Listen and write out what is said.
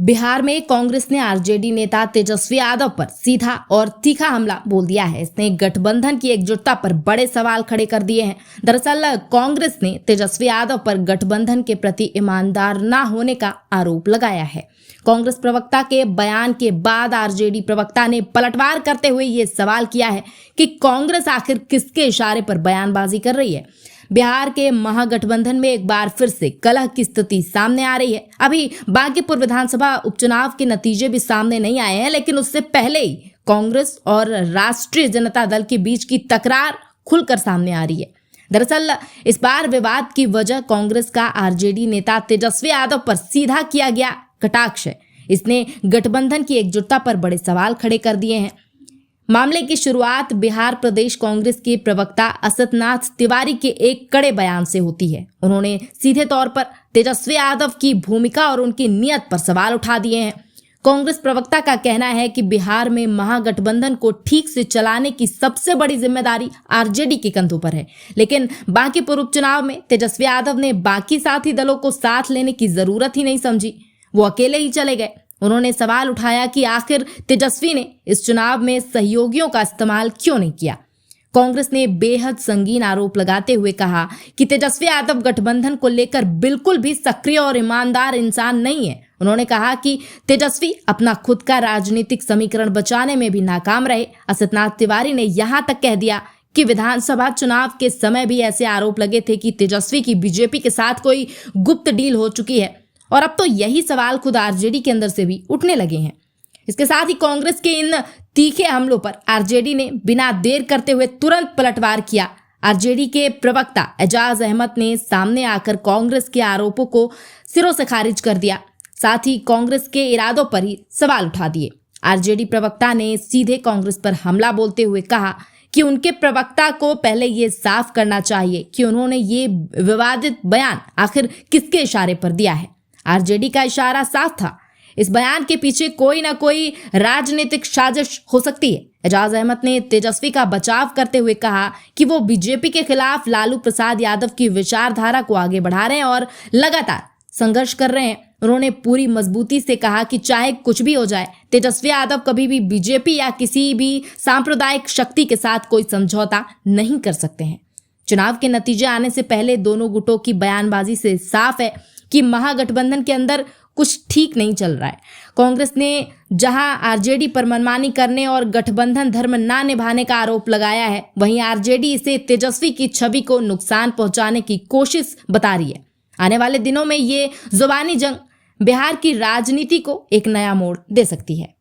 बिहार में कांग्रेस ने आरजेडी नेता तेजस्वी यादव पर सीधा और तीखा हमला बोल दिया है। इसने गठबंधन की एकजुटता पर बड़े सवाल खड़े कर दिए हैं। दरअसल कांग्रेस ने तेजस्वी यादव पर गठबंधन के प्रति ईमानदार न होने का आरोप लगाया है। कांग्रेस प्रवक्ता के बयान के बाद आरजेडी प्रवक्ता ने पलटवार करते हुए ये सवाल किया है कि कांग्रेस आखिर किसके इशारे पर बयानबाजी कर रही है। बिहार के महागठबंधन में एक बार फिर से कलह की स्थिति सामने आ रही है। अभी बांकीपुर विधानसभा उपचुनाव के नतीजे भी सामने नहीं आए हैं, लेकिन उससे पहले ही कांग्रेस और राष्ट्रीय जनता दल के बीच की तकरार खुलकर सामने आ रही है। दरअसल इस बार विवाद की वजह कांग्रेस का आरजेडी नेता तेजस्वी यादव पर सीधा किया गया कटाक्ष है। इसने गठबंधन की एकजुटता पर बड़े सवाल खड़े कर दिए हैं। मामले की शुरुआत बिहार प्रदेश कांग्रेस के प्रवक्ता असतनाथ तिवारी के एक कड़े बयान से होती है। उन्होंने सीधे तौर पर तेजस्वी यादव की भूमिका और उनकी नीयत पर सवाल उठा दिए हैं। कांग्रेस प्रवक्ता का कहना है कि बिहार में महागठबंधन को ठीक से चलाने की सबसे बड़ी जिम्मेदारी आरजेडी के कंधों पर है, लेकिन बांकीपुर उपचुनाव में तेजस्वी यादव ने बाकी साथी दलों को साथ लेने की जरूरत ही नहीं समझी, वो अकेले ही चले गए। उन्होंने सवाल उठाया कि आखिर तेजस्वी ने इस चुनाव में सहयोगियों का इस्तेमाल क्यों नहीं किया। कांग्रेस ने बेहद संगीन आरोप लगाते हुए कहा कि तेजस्वी यादव गठबंधन को लेकर बिल्कुल भी सक्रिय और ईमानदार इंसान नहीं है। उन्होंने कहा कि तेजस्वी अपना खुद का राजनीतिक समीकरण बचाने में भी नाकाम रहे। असतनाथ तिवारी ने यहां तक कह दिया कि विधानसभा चुनाव के समय भी ऐसे आरोप लगे थे कि तेजस्वी की बीजेपी के साथ कोई गुप्त डील हो चुकी है, और अब तो यही सवाल खुद आरजेडी के अंदर से भी उठने लगे हैं। इसके साथ ही कांग्रेस के इन तीखे हमलों पर आरजेडी ने बिना देर करते हुए तुरंत पलटवार किया। आरजेडी के प्रवक्ता एजाज अहमद ने सामने आकर कांग्रेस के आरोपों को सिरों से खारिज कर दिया, साथ ही कांग्रेस के इरादों पर ही सवाल उठा दिए। आरजेडी प्रवक्ता ने सीधे कांग्रेस पर हमला बोलते हुए कहा कि उनके प्रवक्ता को पहले ये साफ करना चाहिए कि उन्होंने ये विवादित बयान आखिर किसके इशारे पर दिया है। आरजेडी का इशारा साफ था, इस बयान के पीछे कोई ना कोई राजनीतिक साजिश हो सकती है। एजाज अहमद ने तेजस्वी का बचाव करते हुए कहा कि वो बीजेपी के खिलाफ लालू प्रसाद यादव की विचारधारा को आगे बढ़ा रहे हैं और लगातार संघर्ष कर रहे हैं। उन्होंने पूरी मजबूती से कहा कि चाहे कुछ भी हो जाए, तेजस्वी यादव कभी भी बीजेपी या किसी भी सांप्रदायिक शक्ति के साथ कोई समझौता नहीं कर सकते हैं। चुनाव के नतीजे आने से पहले दोनों गुटों की बयानबाजी से साफ है कि महागठबंधन के अंदर कुछ ठीक नहीं चल रहा है। कांग्रेस ने जहां आरजेडी पर मनमानी करने और गठबंधन धर्म ना निभाने का आरोप लगाया है, वहीं आरजेडी इसे तेजस्वी की छवि को नुकसान पहुंचाने की कोशिश बता रही है। आने वाले दिनों में ये जुबानी जंग बिहार की राजनीति को एक नया मोड़ दे सकती है।